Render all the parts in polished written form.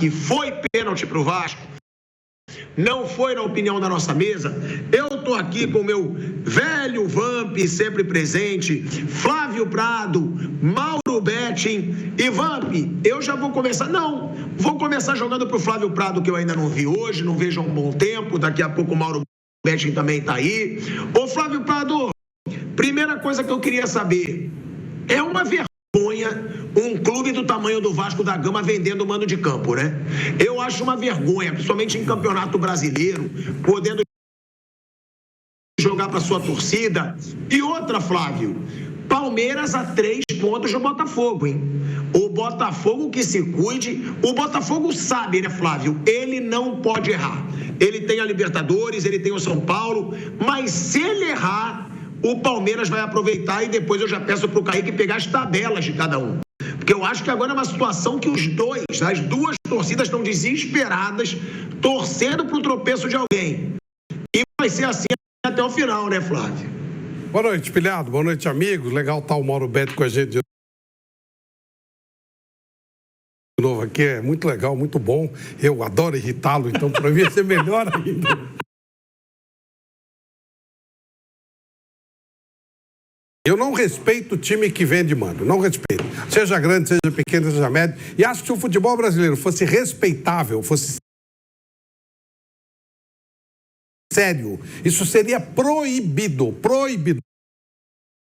que foi pênalti para o Vasco. Não foi na opinião da nossa mesa. Eu estou aqui com o meu velho Vamp, sempre presente, Flávio Prado, Mauro Betting e Vamp. Eu já vou começar, vou começar jogando para o Flávio Prado, que eu ainda não vi hoje, não vejo há um bom tempo. Daqui a pouco o Mauro Betting também está aí. Ô Flávio Prado, primeira coisa que eu queria saber, é uma vergonha um clube do tamanho do Vasco da Gama vendendo mando de campo, né? Eu acho uma vergonha, principalmente em campeonato brasileiro, podendo jogar para sua torcida. E outra, Flávio, Palmeiras a 3 pontos do Botafogo, hein? O Botafogo que se cuide. O Botafogo sabe, né, Flávio? Ele não pode errar. Ele tem a Libertadores, ele tem o São Paulo, mas se ele errar, o Palmeiras vai aproveitar. E depois eu já peço para o Kaique pegar as tabelas de cada um. Porque eu acho que agora é uma situação que as duas torcidas estão desesperadas, torcendo para o tropeço de alguém. E vai ser assim até o final, né, Flávio? Boa noite, Pilhado. Boa noite, amigos. Legal estar o Mauro Beto com a gente de novo aqui. É muito legal, muito bom. Eu adoro irritá-lo, então para mim vai ser melhor ainda. Eu não respeito o time que vende mando, não respeito. Seja grande, seja pequeno, seja médio. E acho que se o futebol brasileiro fosse respeitável, fosse sério, isso seria proibido.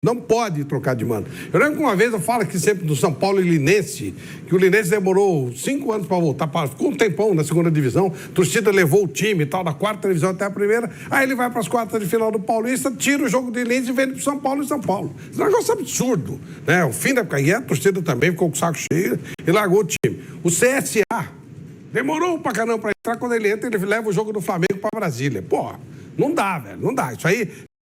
Não pode trocar de mando. Eu lembro que uma vez eu falo aqui sempre do São Paulo e Linense, que o Linense demorou 5 anos para voltar, ficou um tempão na segunda divisão, a torcida levou o time e tal, da 4ª divisão até a primeira, aí ele vai para as 4ª de final do Paulista, tira o jogo do Linense e vende para São Paulo e São Paulo. Esse negócio é absurdo, né? O fim da época, e a torcida também ficou com o saco cheio e largou o time. O CSA demorou pra caramba para entrar, quando ele entra, ele leva o jogo do Flamengo para Brasília. Pô, não dá, velho, não dá. Isso aí é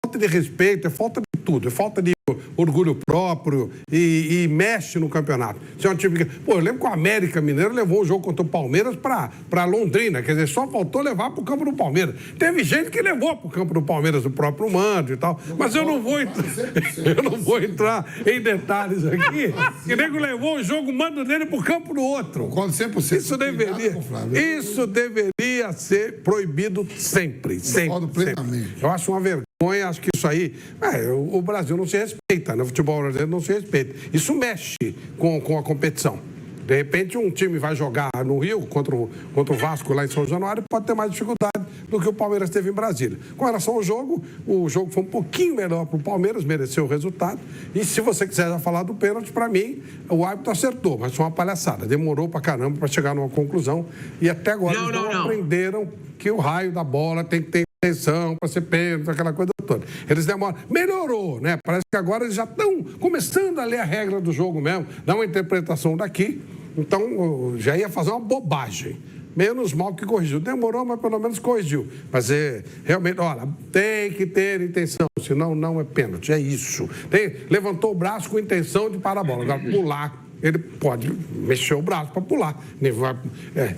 falta de respeito, é falta de tudo, é falta de orgulho próprio e mexe no campeonato. Isso é um time que... Pô, eu lembro que o América Mineiro levou o jogo contra o Palmeiras para Londrina, quer dizer, só faltou levar para o campo do Palmeiras. Teve gente que levou para o campo do Palmeiras o próprio mando e tal, mas eu não vou entrar em detalhes aqui, que nego levou o jogo, o mando dele para o campo do outro. Concordo 100%. Isso deveria ser proibido sempre. Concordo plenamente. Eu acho uma vergonha. Acho que isso aí... o Brasil não se respeita, né? O futebol brasileiro não se respeita. Isso mexe com a competição. De repente, um time vai jogar no Rio contra o Vasco lá em São Januário, pode ter mais dificuldade do que o Palmeiras teve em Brasília. Com relação ao jogo, o jogo foi um pouquinho melhor para o Palmeiras, mereceu o resultado. E se você quiser já falar do pênalti, para mim, o árbitro acertou, mas foi uma palhaçada. Demorou para caramba para chegar numa conclusão. E até agora eles não aprenderam que o raio da bola tem que ter intenção para ser pênalti, aquela coisa toda. Eles demoram. Melhorou, né? Parece que agora eles já estão começando a ler a regra do jogo mesmo, dar uma interpretação daqui. Então, já ia fazer uma bobagem. Menos mal que corrigiu. Demorou, mas pelo menos corrigiu. Mas realmente, olha, tem que ter intenção, senão não é pênalti, é isso. Levantou o braço com intenção de parar a bola. Agora, pular, ele pode mexer o braço para pular.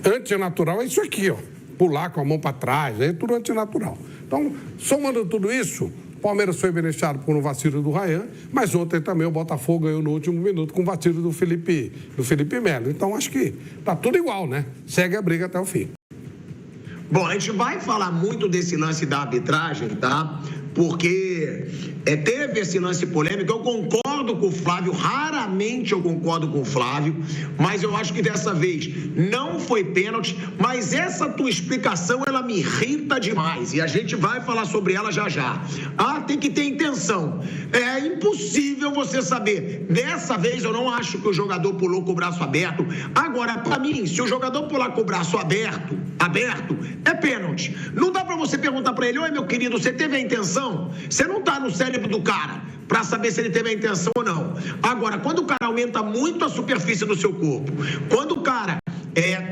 Antinatural é isso aqui, ó. Pular com a mão para trás, é tudo antinatural. Então, somando tudo isso, o Palmeiras foi beneficiado por um vacilo do Ryan, mas ontem também o Botafogo ganhou no último minuto com o vacilo do Felipe Melo. Então, acho que tá tudo igual, né? Segue a briga até o fim. Bom, a gente vai falar muito desse lance da arbitragem, tá? Porque teve esse lance polêmico. Eu concordo com o Flávio, raramente eu concordo com o Flávio, mas eu acho que dessa vez não foi pênalti, mas essa tua explicação, ela me irrita demais, e a gente vai falar sobre ela já já. Tem que ter intenção. É impossível você saber. Dessa vez eu não acho que o jogador pulou com o braço aberto. Agora, para mim, se o jogador pular com o braço aberto, é pênalti. Não dá para você perguntar para ele: oi, meu querido, você teve a intenção? Você não tá no cérebro do cara para saber se ele teve a intenção ou não. Agora, quando o cara aumenta muito a superfície do seu corpo, quando o cara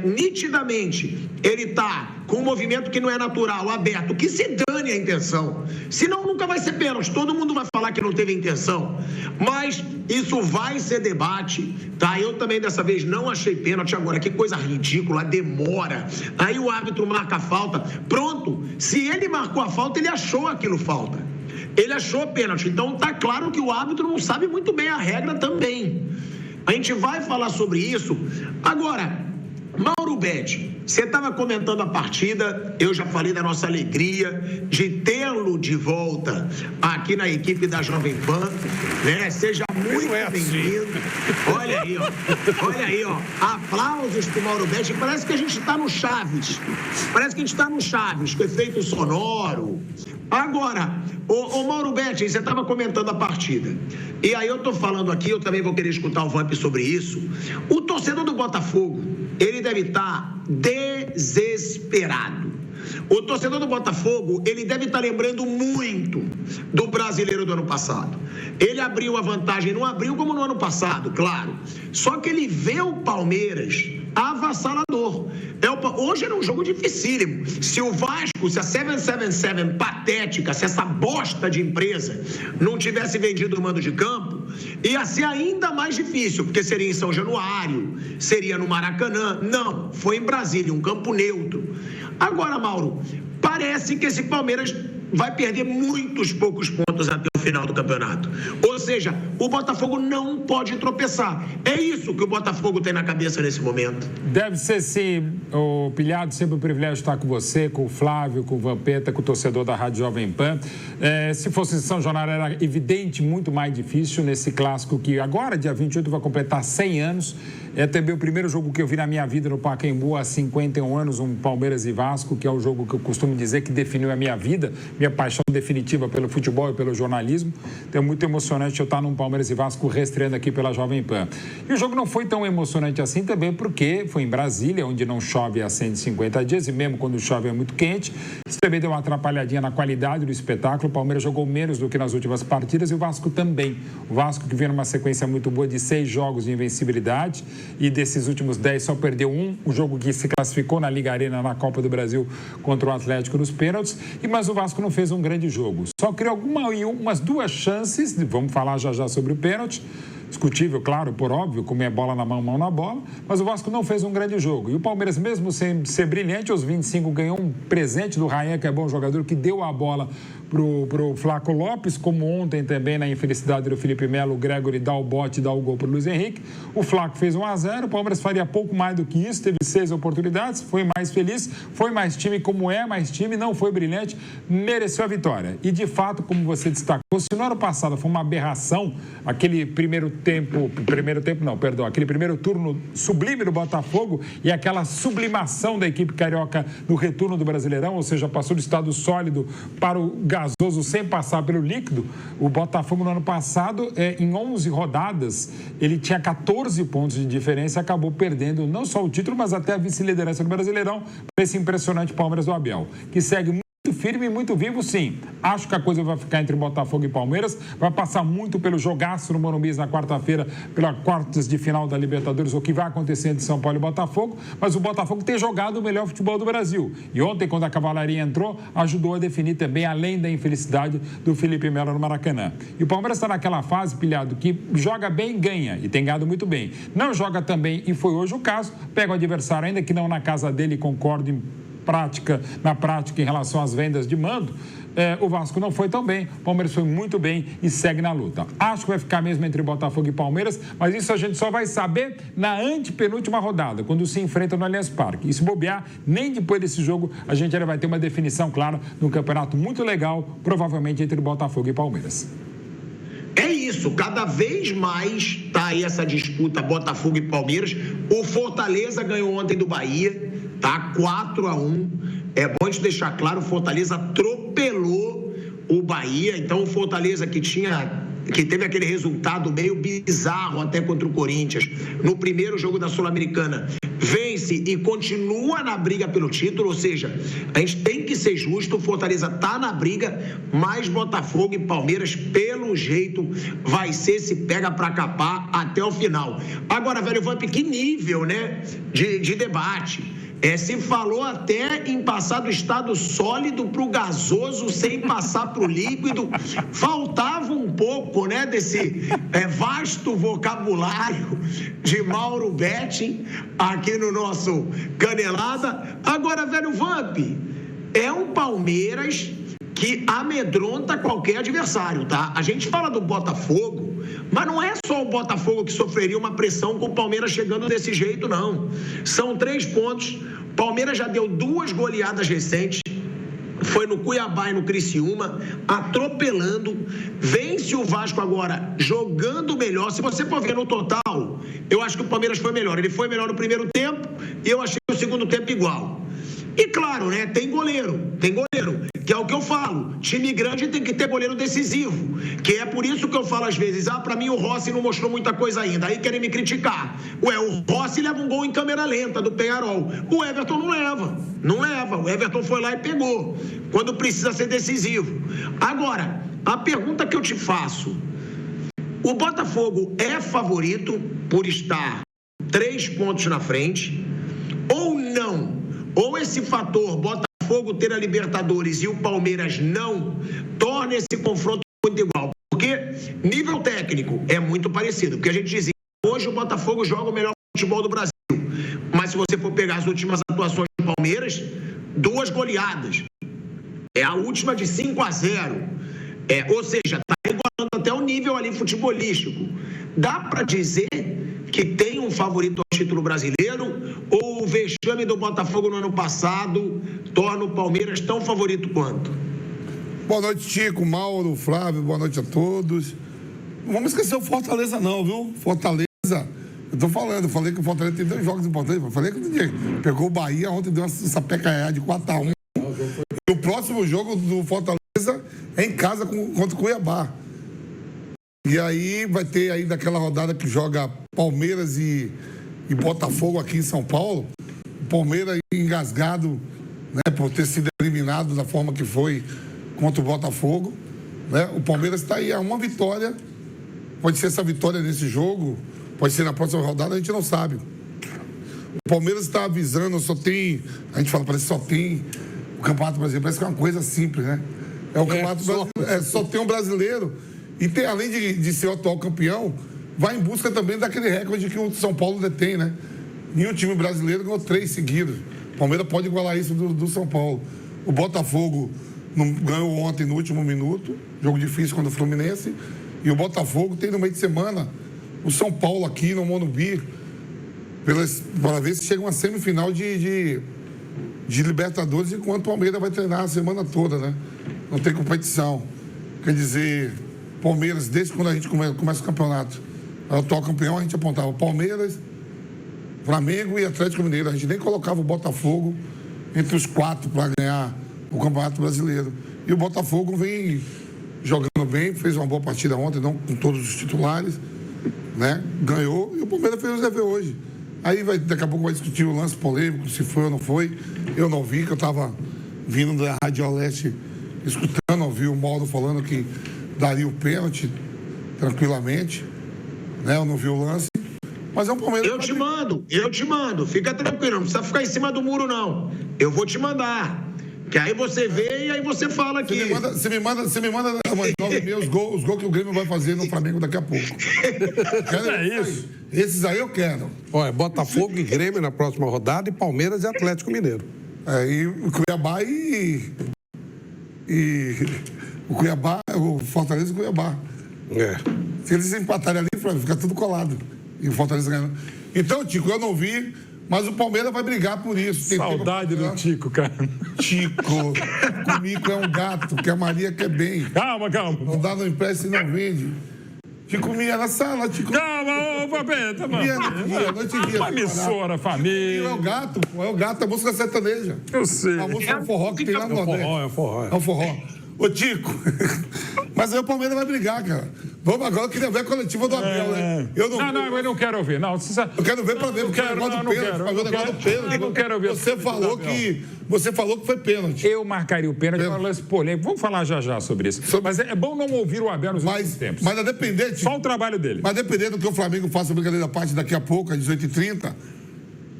nitidamente ele tá com um movimento que não é natural, aberto, que se dane a intenção. Senão nunca vai ser pênalti. Todo mundo vai falar que não teve intenção. Mas isso vai ser debate, tá? Eu também dessa vez não achei pênalti. Agora, que coisa ridícula, demora. Aí o árbitro marca a falta. Pronto. Se ele marcou a falta, ele achou aquilo falta. Ele achou pênalti. Então tá claro que o árbitro não sabe muito bem a regra também. A gente vai falar sobre isso. Agora, Mauro Betti, você estava comentando a partida, eu já falei da nossa alegria de tê-lo de volta aqui na equipe da Jovem Pan, né? Seja muito bem-vindo. Olha aí, ó, aplausos pro Mauro Betti, parece que a gente está no Chaves, com efeito sonoro. Agora, o Mauro Betti, você estava comentando a partida, e aí eu estou falando aqui, eu também vou querer escutar o Vamp sobre isso. O torcedor do Botafogo, ele deve estar desesperado. O torcedor do Botafogo, ele deve estar lembrando muito do Brasileiro do ano passado. Ele abriu a vantagem, não abriu como no ano passado, claro. Só que ele vê o Palmeiras avassalador. Hoje era um jogo dificílimo. Se o Vasco, se a 777 patética, se essa bosta de empresa não tivesse vendido o mando de campo, ia ser ainda mais difícil, porque seria em São Januário, seria no Maracanã. Não, foi em Brasília, um campo neutro. Agora, Mauro, parece que esse Palmeiras vai perder muitos poucos pontos até o final do campeonato. Ou seja, o Botafogo não pode tropeçar. É isso que o Botafogo tem na cabeça nesse momento. Deve ser, sim, o Pilhado, sempre um privilégio estar com você, com o Flávio, com o Vampeta, com o torcedor da Rádio Jovem Pan. Se fosse em São Januário, era evidente, muito mais difícil nesse clássico que agora, dia 28, vai completar 100 anos. É também o primeiro jogo que eu vi na minha vida no Pacaembu há 51 anos, um Palmeiras e Vasco, que é o jogo que eu costumo dizer que definiu a minha vida, minha paixão definitiva pelo futebol e pelo jornalismo. Então é muito emocionante eu estar num Palmeiras e Vasco reestreando aqui pela Jovem Pan. E o jogo não foi tão emocionante assim também porque foi em Brasília, onde não chove há 150 dias, e mesmo quando chove é muito quente. Isso também deu uma atrapalhadinha na qualidade do espetáculo. O Palmeiras jogou menos do que nas últimas partidas e o Vasco também. O Vasco que vem numa sequência muito boa de 6 jogos de invencibilidade, e desses últimos 10 só perdeu um, o jogo que se classificou na Liga Arena na Copa do Brasil contra o Atlético nos pênaltis, mas o Vasco não fez um grande jogo. Só criou umas 2 chances, vamos falar já sobre o pênalti, discutível, claro, por óbvio, como é bola na mão, mão na bola, mas o Vasco não fez um grande jogo. E o Palmeiras, mesmo sem ser brilhante, aos 25 ganhou um presente do Rayan, que é bom jogador, que deu a bola pro Flaco Lopes, como ontem também na infelicidade do Felipe Melo, o Gregory dá o bote e dá o gol pro Luiz Henrique. O Flaco fez 1-0, o Palmeiras faria pouco mais do que isso, teve 6 oportunidades, foi mais feliz, foi mais time como é, mais time, não foi brilhante, mereceu a vitória. E de fato, como você destacou, se no ano passado foi uma aberração, aquele primeiro turno sublime do Botafogo e aquela sublimação da equipe carioca no retorno do Brasileirão, ou seja, passou do estado sólido para o gasoso sem passar pelo líquido. O Botafogo no ano passado, em 11 rodadas, ele tinha 14 pontos de diferença e acabou perdendo não só o título, mas até a vice-liderança do Brasileirão para esse impressionante Palmeiras do Abel, que segue muito firme e muito vivo, sim. Acho que a coisa vai ficar entre Botafogo e Palmeiras, vai passar muito pelo jogaço no Morumbi na quarta-feira, pela quartas de final da Libertadores, o que vai acontecer entre São Paulo e Botafogo, mas o Botafogo tem jogado o melhor futebol do Brasil. E ontem, quando a Cavalaria entrou, ajudou a definir também, além da infelicidade do Felipe Melo no Maracanã. E o Palmeiras está naquela fase, Pilhado, que joga bem e ganha, e tem ganhado muito bem. Não joga também, e foi hoje o caso, pega o adversário, ainda que não na casa dele, concordo na prática em relação às vendas de mando, o Vasco não foi tão bem, o Palmeiras foi muito bem e segue na luta. Acho que vai ficar mesmo entre Botafogo e Palmeiras, mas isso a gente só vai saber na antepenúltima rodada, quando se enfrentam no Allianz Parque. E se bobear, nem depois desse jogo a gente ainda vai ter uma definição clara num campeonato muito legal, provavelmente entre Botafogo e Palmeiras. É isso, cada vez mais tá aí essa disputa Botafogo e Palmeiras. O Fortaleza ganhou ontem do Bahia, tá? 4-1. É bom a gente deixar claro, o Fortaleza atropelou o Bahia. Então o Fortaleza que teve aquele resultado meio bizarro até contra o Corinthians no primeiro jogo da Sul-Americana, vence e continua na briga pelo título, ou seja, a gente tem que ser justo, o Fortaleza tá na briga, mas Botafogo e Palmeiras, pelo jeito, vai ser se pega pra capar até o final. Agora, velho Vamp, que nível, né, de debate. Se falou até em passar do estado sólido para o gasoso sem passar para o líquido. Faltava um pouco, né, desse vasto vocabulário de Mauro Betti aqui no nosso Canelada. Agora, velho Vamp, é um Palmeiras que amedronta qualquer adversário, tá? A gente fala do Botafogo, Mas não é só o Botafogo que sofreria uma pressão com o Palmeiras chegando desse jeito, não. São 3 pontos. Palmeiras já deu 2 goleadas recentes. Foi no Cuiabá e no Criciúma, atropelando, vence o Vasco agora, jogando melhor. Se você for ver no total, eu acho que o Palmeiras foi melhor. Ele foi melhor no primeiro tempo e eu achei o segundo tempo igual. E claro, né, tem goleiro, que é o que eu falo, time grande tem que ter goleiro decisivo, que é por isso que eu falo às vezes, pra mim o Rossi não mostrou muita coisa ainda, aí querem me criticar. Ué, o Rossi leva um gol em câmera lenta do Peñarol, o Everton não leva, o Everton foi lá e pegou, quando precisa ser decisivo. Agora, a pergunta que eu te faço, o Botafogo é favorito por estar 3 pontos na frente, ou não? Ou esse fator, Botafogo ter a Libertadores e o Palmeiras não, torna esse confronto muito igual. Porque nível técnico é muito parecido. Porque a gente dizia, hoje o Botafogo joga o melhor futebol do Brasil. Mas se você for pegar as últimas atuações do Palmeiras, 2 goleadas. É a última de 5-0. Ou seja, está igualando até o nível ali futebolístico. Dá para dizer que tem um favorito ao título brasileiro, ou o vexame do Botafogo no ano passado torna o Palmeiras tão favorito quanto? Boa noite, Chico, Mauro, Flávio, boa noite a todos. Não vamos esquecer o Fortaleza não, viu? Fortaleza, eu falei que o Fortaleza tem 2 jogos importantes, eu falei que pegou o Bahia, ontem deu uma sapeca de 4-1. O próximo jogo do Fortaleza é em casa contra o Cuiabá. E aí vai ter aí daquela rodada que joga Palmeiras e Botafogo aqui em São Paulo. O Palmeiras engasgado, né, por ter sido eliminado da forma que foi contra o Botafogo, né? O Palmeiras está aí a uma vitória. Pode ser essa vitória nesse jogo, pode ser na próxima rodada, a gente não sabe. O Palmeiras está avisando, a gente fala, parece que só tem o Campeonato Brasileiro, parece que é uma coisa simples, né? É o Campeonato Brasileiro, só tem um brasileiro. E tem, além de ser o atual campeão, vai em busca também daquele recorde que o São Paulo detém, né? Nenhum time brasileiro ganhou 3 seguidos. O Palmeiras pode igualar isso do São Paulo. O Botafogo ganhou ontem no último minuto, jogo difícil contra o Fluminense. E o Botafogo tem no meio de semana o São Paulo aqui no Morumbi, para ver se chega uma semifinal de Libertadores, enquanto o Palmeiras vai treinar a semana toda, né? Não tem competição. Quer dizer, Palmeiras, desde quando a gente começa o campeonato, o atual campeão, a gente apontava Palmeiras, Flamengo e Atlético Mineiro. A gente nem colocava o Botafogo entre os 4 para ganhar o Campeonato Brasileiro. E o Botafogo vem jogando bem, fez uma boa partida ontem, não com todos os titulares, né? Ganhou, e o Palmeiras fez o dever hoje. Aí daqui a pouco vai discutir o lance polêmico, se foi ou não foi. Eu não vi, que eu estava vindo da Rádio Leste escutando, ouvi o Mauro falando que daria o pênalti tranquilamente, né? Eu não vi o lance, mas é um Palmeiras... Eu te mando, fica tranquilo, não precisa ficar em cima do muro, não. Eu vou te mandar, que aí você vê e aí você fala aqui. Você me manda os gols que o Grêmio vai fazer no Flamengo daqui a pouco. É isso. Esses aí eu quero. Olha, Botafogo e Grêmio na próxima rodada e Palmeiras e Atlético Mineiro. E o Cuiabá e o Cuiabá, o Fortaleza e o Cuiabá. Se eles empatarem ali, fica tudo colado. E o Fortaleza ganhando. Então, Tico, eu não vi, mas o Palmeiras vai brigar por isso. Saudade do Tico, cara. Tico, comigo é um gato, que a Maria quer bem. Calma. Não dá, não empresta e não vende. Tico minha na sala, Tico. Calma, ô Papeta, mano. Uma emissora, família. É o gato, a música sertaneja. Eu sei. A música é um forró que tem lá no Nordeste. É forró. É um forró. Ô, Tico, mas aí o Palmeiras vai brigar, cara. Vamos agora, eu queria ver a coletiva do Abel, né? Eu não quero ouvir. Não, eu quero ver pra ver, porque é negócio do pênalti. Eu não quero ouvir. Você falou que foi pênalti. Eu marcaria o pênalti para lance polêmico. Vamos falar já sobre isso. Mas é bom não ouvir o Abel nos últimos tempos. Mas a depender, Tico, só o trabalho dele. Mas dependendo do que o Flamengo faça a brincadeira da parte daqui a pouco, às 18h30,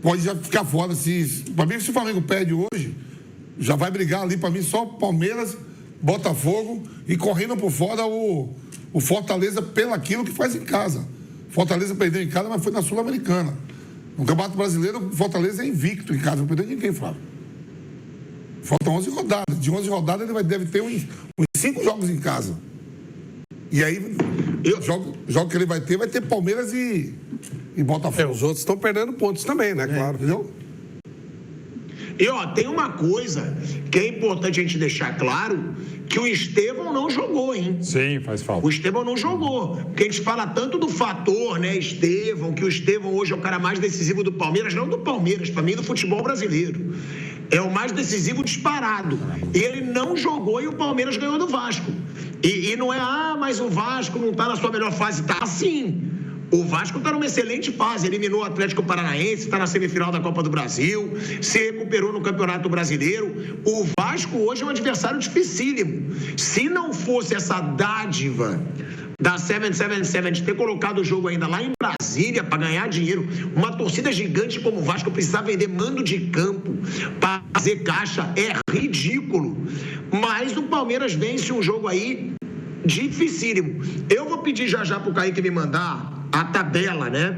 pode já ficar fora. Pra mim, se o Flamengo perde hoje, já vai brigar ali, pra mim, só Palmeiras, Botafogo e correndo por fora o Fortaleza pelo aquilo que faz em casa. Fortaleza perdeu em casa, mas foi na Sul-Americana. No Campeonato Brasileiro, o Fortaleza é invicto em casa, não perdeu ninguém, Flávio. Faltam 11 rodadas. De 11 rodadas, ele deve ter uns 5 jogos em casa. E aí, Jogo que ele vai ter Palmeiras e Botafogo. Os outros estão perdendo pontos também, né? Claro. Entendeu? E, tem uma coisa que é importante a gente deixar claro, que o Estevão não jogou, hein? Sim, faz falta. O Estevão não jogou, porque a gente fala tanto do fator, né, Estevão, que o Estevão hoje é o cara mais decisivo do Palmeiras, não do Palmeiras, para mim, do futebol brasileiro. É o mais decisivo disparado. E ele não jogou e o Palmeiras ganhou do Vasco. E não é, mas o Vasco não está na sua melhor fase. Tá sim. O Vasco está numa excelente fase, eliminou o Atlético Paranaense, está na semifinal da Copa do Brasil, se recuperou no Campeonato Brasileiro. O Vasco hoje é um adversário dificílimo. Se não fosse essa dádiva da 777 de ter colocado o jogo ainda lá em Brasília para ganhar dinheiro, uma torcida gigante como o Vasco precisar vender mando de campo para fazer caixa, é ridículo. Mas o Palmeiras vence um jogo aí dificílimo. Eu vou pedir já para o Kaique me mandar a tabela, né,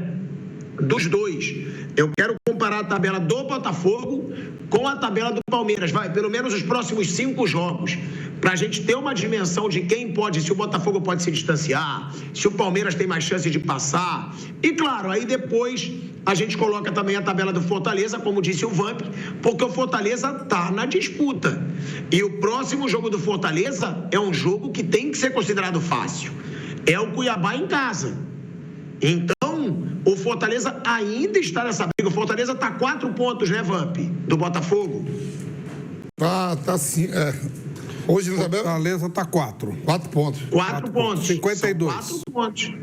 dos dois. Eu quero comparar a tabela do Botafogo com a tabela do Palmeiras, pelo menos os próximos 5 jogos, para a gente ter uma dimensão de quem pode, se o Botafogo pode se distanciar, se o Palmeiras tem mais chance de passar. E claro, aí depois a gente coloca também a tabela do Fortaleza, como disse o Vamp, porque o Fortaleza está na disputa. E o próximo jogo do Fortaleza é um jogo que tem que ser considerado fácil. É o Cuiabá em casa. Então, o Fortaleza ainda está nessa briga. O Fortaleza está 4 pontos, né, Vamp? Do Botafogo. Tá sim. Hoje no tabela. Fortaleza está 4. 4 pontos. 4 pontos. 52. São 4 pontos.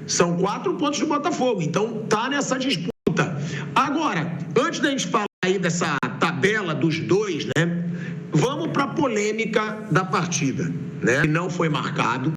São 4 pontos do Botafogo. Então, tá nessa disputa. Agora, antes da gente falar aí dessa tabela dos dois, né? Vamos para a polêmica da partida, né? Que não foi marcado.